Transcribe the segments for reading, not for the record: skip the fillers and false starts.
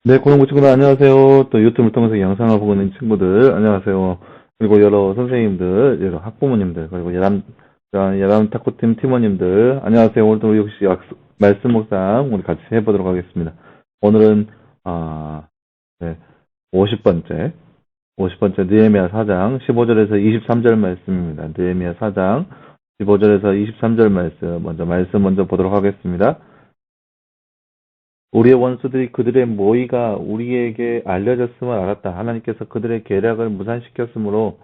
네, 고등부 친구들 안녕하세요. 또 유튜브를 통해서 영상을 보고 있는 친구들 안녕하세요. 그리고 여러 선생님들, 여러 학부모님들, 그리고 야람 탁구팀 팀원님들 안녕하세요. 오늘도 우리 역시 말씀 묵상 우리 같이 해보도록 하겠습니다. 오늘은 네, 50번째 느헤미야 4장 15절에서 23절 말씀입니다. 느헤미야 4장 15절에서 23절 말씀 먼저 보도록 하겠습니다. 우리의 원수들이 그들의 모의가 우리에게 알려졌음을 알았다. 하나님께서 그들의 계략을 무산시켰으므로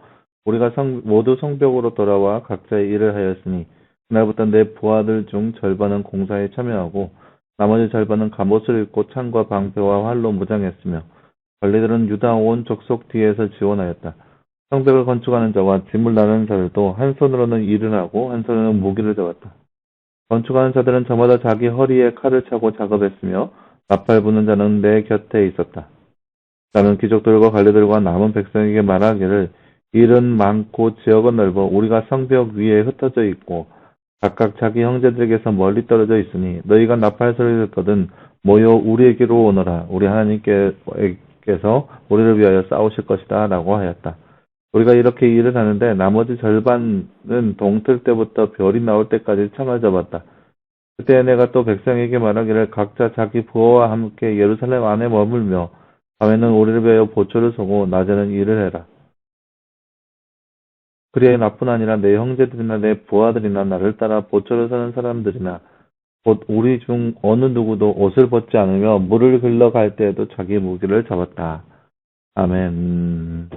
우리가 모두 성벽으로 돌아와 각자의 일을 하였으니 그날부터 내 부하들 중 절반은 공사에 참여하고 나머지 절반은 갑옷을 입고 창과 방패와 활로 무장했으며 관리들은 유다 온 족속 뒤에서 지원하였다. 성벽을 건축하는 자와 짐을 나르는 자들도 한 손으로는 일을 하고 한 손으로는 무기를 잡았다. 건축하는 자들은 저마다 자기 허리에 칼을 차고 작업했으며 나팔 부는 자는 내 곁에 있었다. 나는 귀족들과 관리들과 남은 백성에게 말하기를 일은 많고 지역은 넓어 우리가 성벽 위에 흩어져 있고 각각 자기 형제들에게서 멀리 떨어져 있으니 너희가 나팔 소리를 듣거든 모여 우리에게로 오너라. 우리 하나님께서 우리를 위하여 싸우실 것이다 라고 하였다. 우리가 이렇게 일을 하는데 나머지 절반은 동틀 때부터 별이 나올 때까지 창을 잡았다. 그때 내가 또 백성에게 말하기를 각자 자기 부하와 함께 예루살렘 안에 머물며 밤에는 우리를 위하여 보초를 서고 낮에는 일을 해라. 그리하여 나뿐 아니라 내 형제들이나 내 부하들이나 나를 따라 보초를 서는 사람들이나 곧 우리 중 어느 누구도 옷을 벗지 않으며 물을 흘러갈 때에도 자기 무기를 잡았다. 아멘.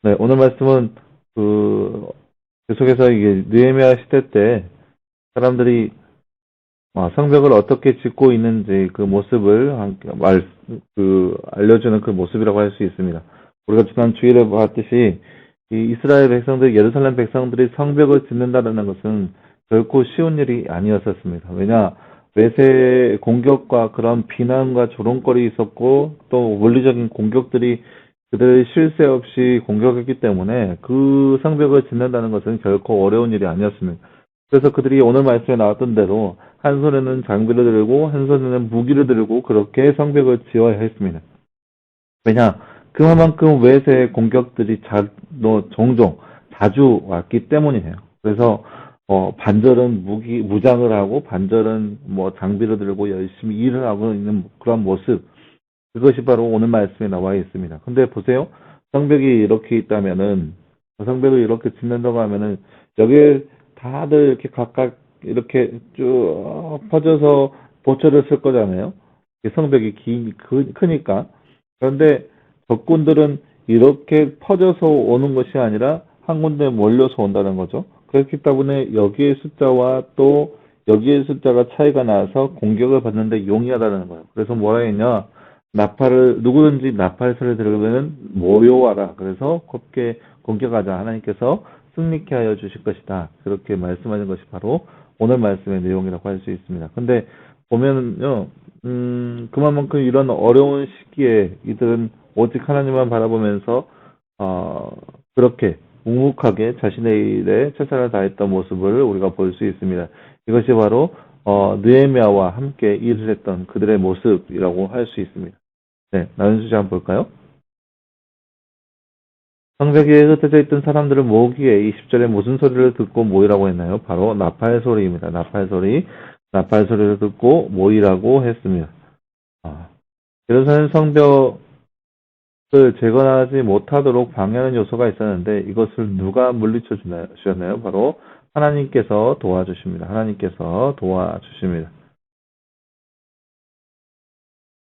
네, 오늘 말씀은 계속해서 이게 느헤미야 시대 때 사람들이 성벽을 어떻게 짓고 있는지 그 모습을 알려주는 그 모습이라고 할 수 있습니다. 우리가 지난 주일에 봤듯이 이 이스라엘 백성들, 예루살렘 백성들이 성벽을 짓는다는 것은 결코 쉬운 일이 아니었었습니다. 왜냐, 외세 공격과 그런 비난과 조롱거리 있었고 또 물리적인 공격들이 그들의 쉴 새 없이 공격했기 때문에 그 성벽을 짓는다는 것은 결코 어려운 일이 아니었습니다. 그래서 그들이 오늘 말씀에 나왔던 대로 한 손에는 장비를 들고 한 손에는 무기를 들고 그렇게 성벽을 지어야 했습니다. 왜냐? 그만큼 외세의 공격들이 종종 자주 왔기 때문이에요. 그래서 반절은 무장을 하고 반절은 장비를 들고 열심히 일을 하고 있는 그런 모습. 그것이 바로 오늘 말씀에 나와 있습니다. 근데 보세요. 성벽이 이렇게 있다면은 성벽을 이렇게 짓는다고 하면은 여기에 다들 이렇게 각각 이렇게 쭉 퍼져서 보초를 쓸 거잖아요. 성벽이 크니까. 그런데 적군들은 이렇게 퍼져서 오는 것이 아니라 한 군데 몰려서 온다는 거죠. 그렇기 때문에 여기의 숫자와 또 여기의 숫자가 차이가 나서 공격을 받는데 용이하다는 거예요. 그래서 뭐라 했냐? 누구든지 나팔 소리를 들으면 모여와라. 그래서 곱게 공격하자. 하나님께서 승리케 하여 주실 것이다. 그렇게 말씀하는 것이 바로 오늘 말씀의 내용이라고 할 수 있습니다. 근데 보면요, 그만큼 이런 어려운 시기에 이들은 오직 하나님만 바라보면서, 그렇게 묵묵하게 자신의 일에 최선을 다했던 모습을 우리가 볼 수 있습니다. 이것이 바로, 느헤미야와 함께 일을 했던 그들의 모습이라고 할 수 있습니다. 네, 나는 주제 한번 볼까요? 성벽 위에 흩어져 있던 사람들을 모으기에 20절에 무슨 소리를 듣고 모이라고 했나요? 바로 나팔 소리입니다. 나팔 소리를 듣고 모이라고 했습니다. 예루살렘 성벽을 재건하지 못하도록 방해하는 요소가 있었는데 이것을 누가 물리쳐 주셨나요? 바로 하나님께서 도와주십니다. 하나님께서 도와주십니다.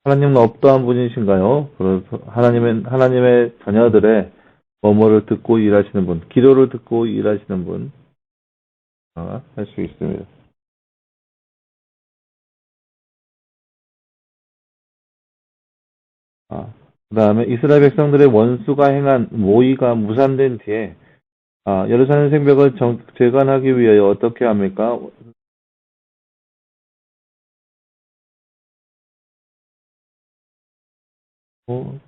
하나님은 어떠한 분이신가요? 그래서 하나님의 자녀들의 뭐뭐를 듣고 일하시는 분, 기도를 듣고 일하시는 분, 할 수 있습니다. 그 다음에 이스라엘 백성들의 원수가 행한 모의가 무산된 뒤에, 예루살렘 성벽을 재건하기 위하여 어떻게 합니까? 어,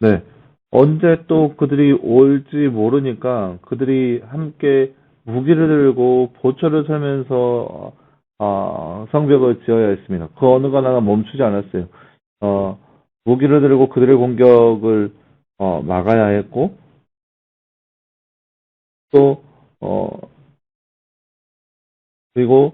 네. 언제 또 그들이 올지 모르니까 그들이 함께 무기를 들고 보초를 서면서 성벽을 지어야 했습니다. 그 어느 하나가 멈추지 않았어요. 어, 무기를 들고 그들의 공격을 막아야 했고 또 그리고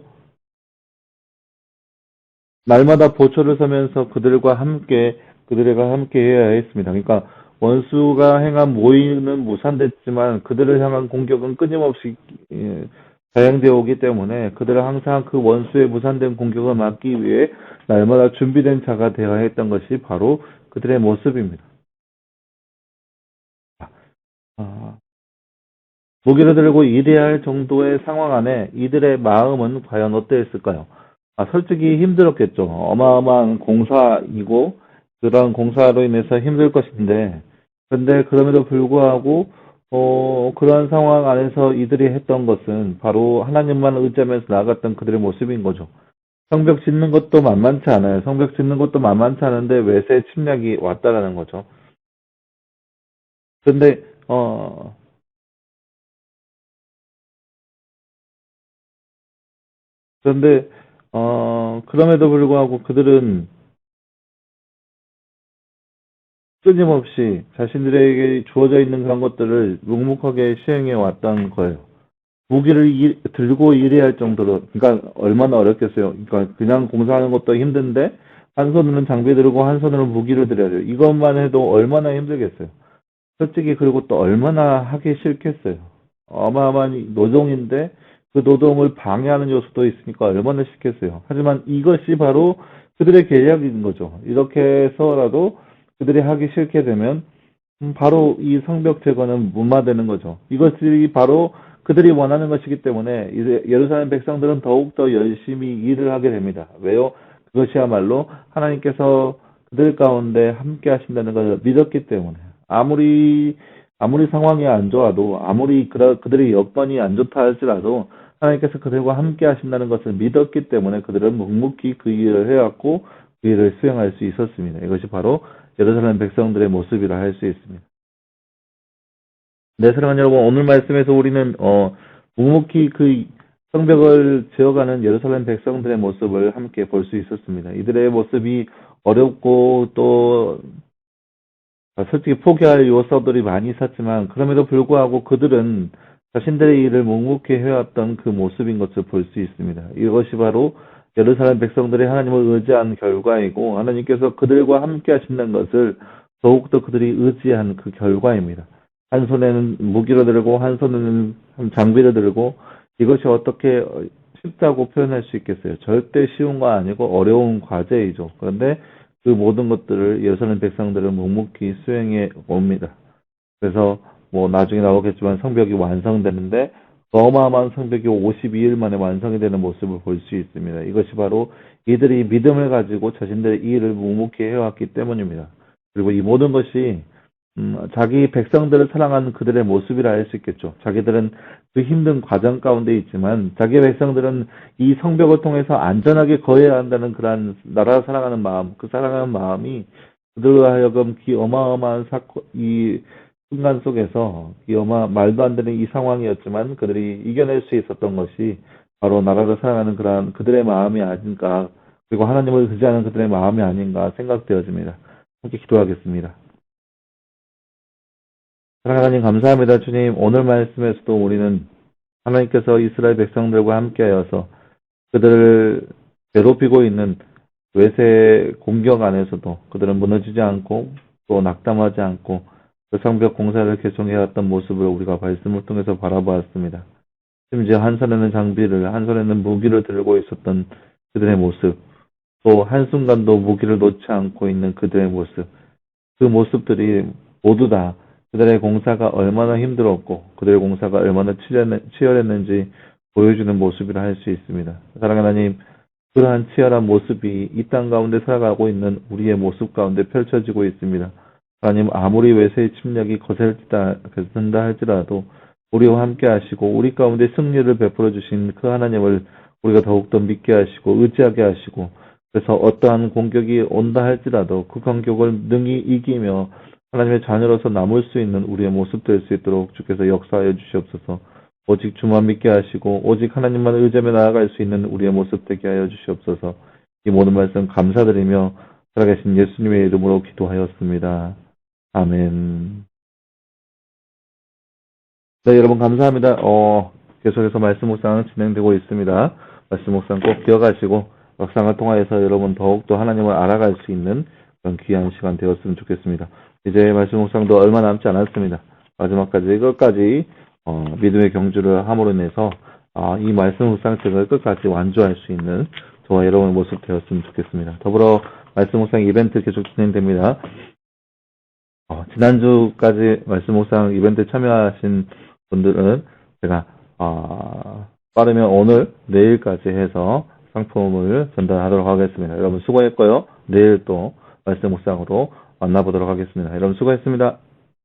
날마다 보초를 서면서 그들과 함께 해야 했습니다. 그러니까 원수가 행한 모의는 무산됐지만 그들을 향한 공격은 끊임없이 예, 자행되어 오기 때문에 그들은 항상 그 원수의 무산된 공격을 막기 위해 날마다 준비된 자가 되어야 했던 것이 바로 그들의 모습입니다. 아, 무기를 들고 일해야 할 정도의 상황 안에 이들의 마음은 과연 어떠했을까요? 솔직히 힘들었겠죠. 어마어마한 공사이고 그런 공사로 인해서 힘들 것인데 근데 그럼에도 불구하고 그런 상황 안에서 이들이 했던 것은 바로 하나님만 의지하면서 나아갔던 그들의 모습인 거죠. 성벽 짓는 것도 만만치 않아요. 성벽 짓는 것도 만만치 않은데 외세 침략이 왔다라는 거죠. 근데 그런데 그럼에도 불구하고 그들은 끊임없이 자신들에게 주어져 있는 그런 것들을 묵묵하게 시행해 왔던 거예요. 무기를 들고 일해야 할 정도로, 그러니까 얼마나 어렵겠어요. 그러니까 그냥 공사하는 것도 힘든데 한 손으로는 장비 들고 한 손으로는 무기를 들여야 돼요. 이것만 해도 얼마나 힘들겠어요. 솔직히 그리고 또 얼마나 하기 싫겠어요. 어마어마한 노동인데 그 노동을 방해하는 요소도 있으니까 얼마나 싫겠어요. 하지만 이것이 바로 그들의 계략인 거죠. 이렇게 해서라도 그들이 하기 싫게 되면 바로 이 성벽 제거는 무마되는 거죠. 이것이 바로 그들이 원하는 것이기 때문에 이제 예루살렘 백성들은 더욱더 열심히 일을 하게 됩니다. 왜요? 그것이야말로 하나님께서 그들 가운데 함께 하신다는 것을 믿었기 때문에 아무리 상황이 안 좋아도 아무리 그들의 여건이 안 좋다 할지라도 하나님께서 그들과 함께 하신다는 것을 믿었기 때문에 그들은 묵묵히 그 일을 해왔고 그 일을 수행할 수 있었습니다. 이것이 바로 예루살렘 백성들의 모습이라 할 수 있습니다. 네, 사랑하는 여러분, 오늘 말씀에서 우리는 묵묵히 그 성벽을 지어가는 예루살렘 백성들의 모습을 함께 볼 수 있었습니다. 이들의 모습이 어렵고 또 솔직히 포기할 요소들이 많이 있었지만 그럼에도 불구하고 그들은 자신들의 일을 묵묵히 해왔던 그 모습인 것을 볼 수 있습니다. 이것이 바로 예루살렘 백성들이 하나님을 의지한 결과이고 하나님께서 그들과 함께 하신다는 것을 더욱더 그들이 의지한 그 결과입니다. 한 손에는 무기를 들고 한 손에는 장비를 들고 이것이 어떻게 쉽다고 표현할 수 있겠어요? 절대 쉬운 거 아니고 어려운 과제이죠. 그런데 그 모든 것들을 예루살렘 백성들은 묵묵히 수행해 옵니다. 그래서 뭐 나중에 나오겠지만 성벽이 완성되는데 어마어마한 성벽이 52일 만에 완성이 되는 모습을 볼 수 있습니다. 이것이 바로 이들이 믿음을 가지고 자신들의 이 일을 묵묵히 해왔기 때문입니다. 그리고 이 모든 것이 자기 백성들을 사랑하는 그들의 모습이라 할 수 있겠죠. 자기들은 그 힘든 과정 가운데 있지만 자기 백성들은 이 성벽을 통해서 안전하게 거해야 한다는 그러한 나라를 사랑하는 마음, 그 사랑하는 마음이 그들로 하여금 이 어마어마한 이 순간 속에서 말도 안 되는 이 상황이었지만 그들이 이겨낼 수 있었던 것이 바로 나라를 사랑하는 그러한 그들의 마음이 아닌가, 그리고 하나님을 의지하는 그들의 마음이 아닌가 생각되어집니다. 함께 기도하겠습니다. 하나님 감사합니다. 주님, 오늘 말씀에서도 우리는 하나님께서 이스라엘 백성들과 함께하여서 그들을 괴롭히고 있는 외세 공격 안에서도 그들은 무너지지 않고 또 낙담하지 않고 그 성벽 공사를 계속해왔던 모습을 우리가 말씀을 통해서 바라보았습니다. 심지어 한 손에는 장비를, 한 손에는 무기를 들고 있었던 그들의 모습, 또 한순간도 무기를 놓지 않고 있는 그들의 모습, 그 모습들이 모두 다 그들의 공사가 얼마나 힘들었고 그들의 공사가 얼마나 치열했는지 보여주는 모습이라 할 수 있습니다. 사랑하는 하나님, 그러한 치열한 모습이 이 땅 가운데 살아가고 있는 우리의 모습 가운데 펼쳐지고 있습니다. 하나님, 아무리 외세의 침략이 거센다 할지라도 우리와 함께 하시고 우리 가운데 승리를 베풀어 주신 그 하나님을 우리가 더욱더 믿게 하시고 의지하게 하시고, 그래서 어떠한 공격이 온다 할지라도 그 공격을 능히 이기며 하나님의 자녀로서 남을 수 있는 우리의 모습 될 수 있도록 주께서 역사하여 주시옵소서. 오직 주만 믿게 하시고 오직 하나님만 의지하며 나아갈 수 있는 우리의 모습 되게 하여 주시옵소서. 이 모든 말씀 감사드리며 살아계신 예수님의 이름으로 기도하였습니다. 아멘. 네, 여러분 감사합니다. 계속해서 말씀 묵상 진행되고 있습니다. 말씀 묵상 꼭 기억하시고 묵상을 통하여서 여러분 더욱더 하나님을 알아갈 수 있는 그런 귀한 시간 되었으면 좋겠습니다. 이제 말씀 묵상도 얼마 남지 않았습니다. 마지막까지 끝까지 믿음의 경주를 함으로 인해서 이 말씀 묵상책을 끝까지 완주할 수 있는 저와 여러분의 모습 되었으면 좋겠습니다. 더불어 말씀 묵상 이벤트 계속 진행됩니다. 지난주까지 말씀 묵상 이벤트 참여하신 분들은 제가 빠르면 오늘 내일까지 해서 상품을 전달하도록 하겠습니다. 여러분 수고했고요. 내일 또 말씀 묵상으로 만나보도록 하겠습니다. 여러분 수고했습니다.